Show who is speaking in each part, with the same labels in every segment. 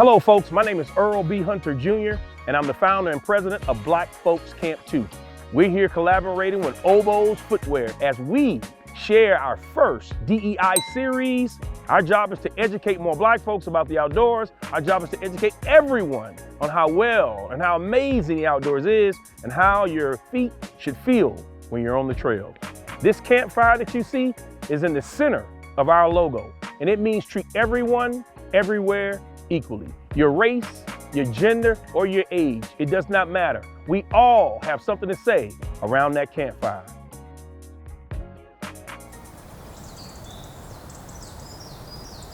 Speaker 1: Hello folks, my name is Earl B. Hunter Jr. and I'm the founder and president of Black Folks Camp 2. We're here collaborating with Oboz Footwear as we share our first DEI series. Our job is to educate more black folks about the outdoors. Our job is to educate everyone on how well and how amazing the outdoors is and how your feet should feel when you're on the trail. This campfire that you see is in the center of our logo, and it means treat everyone, everywhere, equally. Your race, your gender, or your age, it does not matter. We all have something to say around that campfire.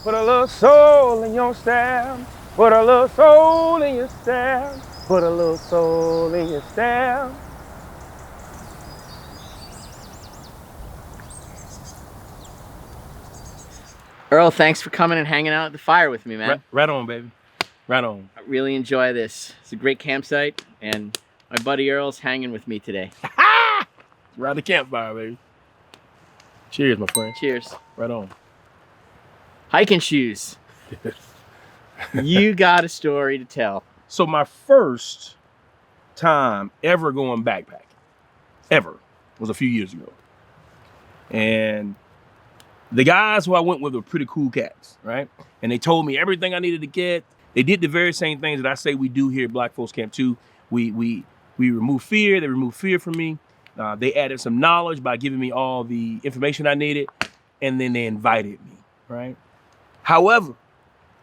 Speaker 1: Put a little soul in your step. Put a little soul in your step. Put a little soul in your step.
Speaker 2: Earl, thanks for coming and hanging out at the fire with me, man.
Speaker 1: Right on, baby. Right on.
Speaker 2: I really enjoy this. It's a great campsite, and my buddy Earl's hanging with me today.
Speaker 1: Around the campfire, baby. Cheers, my friend.
Speaker 2: Cheers.
Speaker 1: Right on.
Speaker 2: Hiking shoes. You got a story to tell.
Speaker 1: So my first time ever going backpacking, ever, was a few years ago. And the guys who I went with were pretty cool cats, right? And they told me everything I needed to get. They did the very same things that I say we do here at Black Folks Camp 2. We remove fear. They removed fear from me. They added some knowledge by giving me all the information I needed, and then they invited me, right? However,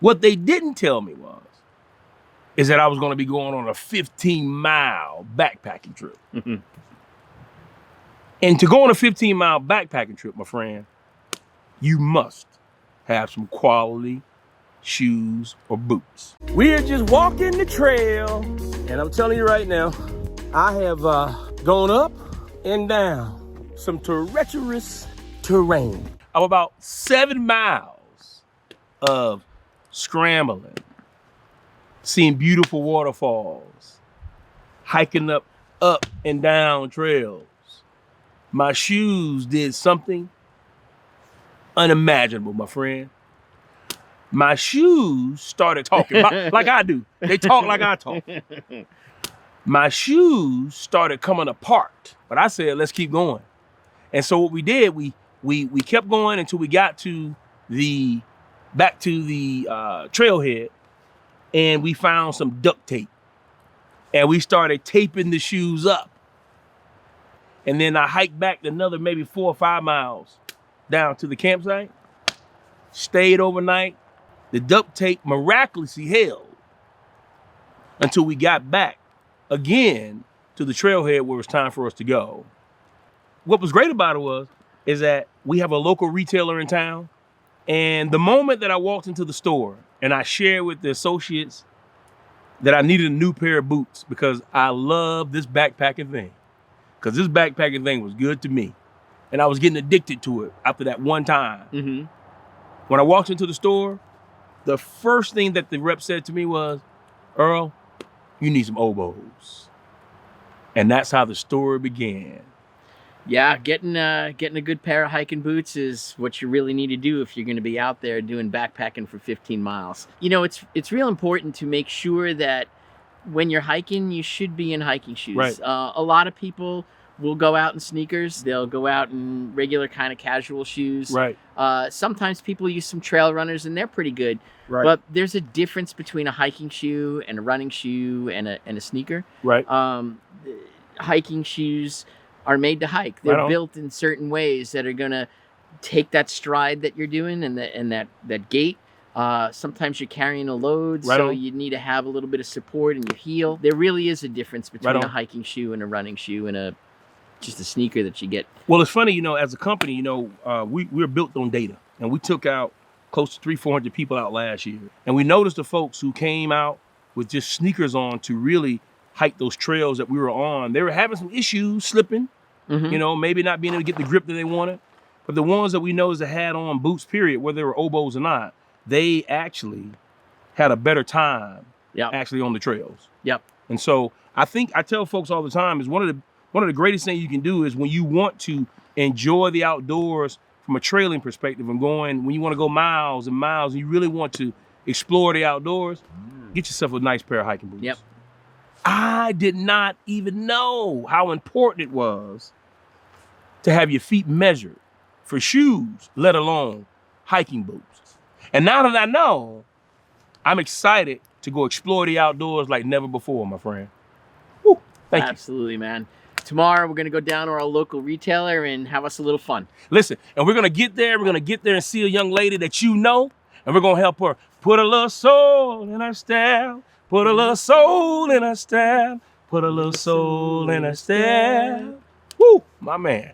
Speaker 1: what they didn't tell me is that I was going to be going on a 15-mile backpacking trip.
Speaker 2: Mm-hmm.
Speaker 1: And to go on a 15-mile backpacking trip, my friend, you must have some quality shoes or boots. We're just walking the trail, and I'm telling you right now, I have gone up and down some treacherous terrain. I'm about 7 miles of scrambling, seeing beautiful waterfalls, hiking up and down trails. My shoes did something unimaginable, my friend. My shoes started talking like I do. They talk like I talk. My shoes started coming apart, but I said, let's keep going. And so what we did, we kept going until we got to back to the trailhead, and we found some duct tape, and we started taping the shoes up. And then I hiked back another maybe 4 or 5 miles down to the campsite, stayed overnight. The duct tape miraculously held until we got back again to the trailhead where it was time for us to go. What was great about it is that we have a local retailer in town, and the moment that I walked into the store and I shared with the associates that I needed a new pair of boots because I love this backpacking thing, because this backpacking thing was good to me. And I was getting addicted to it after that one time.
Speaker 2: Mm-hmm.
Speaker 1: When I walked into the store, the first thing that the rep said to me was, Earl, you need some Oboz. And that's how the story began.
Speaker 2: Yeah, getting a good pair of hiking boots is what you really need to do if you're going to be out there doing backpacking for 15 miles. You know, it's real important to make sure that when you're hiking, you should be in hiking shoes.
Speaker 1: Right.
Speaker 2: A lot of people will go out in sneakers. They'll go out in regular kind of casual shoes.
Speaker 1: Right.
Speaker 2: Sometimes people use some trail runners, and they're pretty good.
Speaker 1: Right.
Speaker 2: But there's a difference between a hiking shoe and a running shoe and a sneaker.
Speaker 1: Right.
Speaker 2: Hiking shoes are made to hike. They're built in certain ways that are gonna take that stride that you're doing and that gait. Sometimes you're carrying a load, so you need to have a little bit of support in your heel. There really is a difference between a hiking shoe and a running shoe and just a sneaker that you get.
Speaker 1: Well, it's funny, as a company, we're built on data, and we took out close to 300-400 people out last year. And we noticed the folks who came out with just sneakers on to really hike those trails that we were on, they were having some issues slipping, maybe not being able to get the grip that they wanted. But the ones that we noticed that had on boots, period, whether they were Oboz or not, they actually had a better time actually on the trails.
Speaker 2: Yep.
Speaker 1: And so I tell folks all the time is one of the greatest things you can do is when you want to enjoy the outdoors from a trailing perspective and when you want to go miles and miles and you really want to explore the outdoors, Get yourself a nice pair of hiking boots.
Speaker 2: Yep.
Speaker 1: I did not even know how important it was to have your feet measured for shoes, let alone hiking boots. And now that I know, I'm excited to go explore the outdoors like never before, my friend. Woo, thank you.
Speaker 2: Absolutely, man. Tomorrow, we're going to go down to our local retailer and have us a little fun.
Speaker 1: Listen, and we're going to get there. We're going to get there and see a young lady that you know, and we're going to help her put a little soul in her step. Put a little soul in her step. Put a little soul in her step. Woo, my man.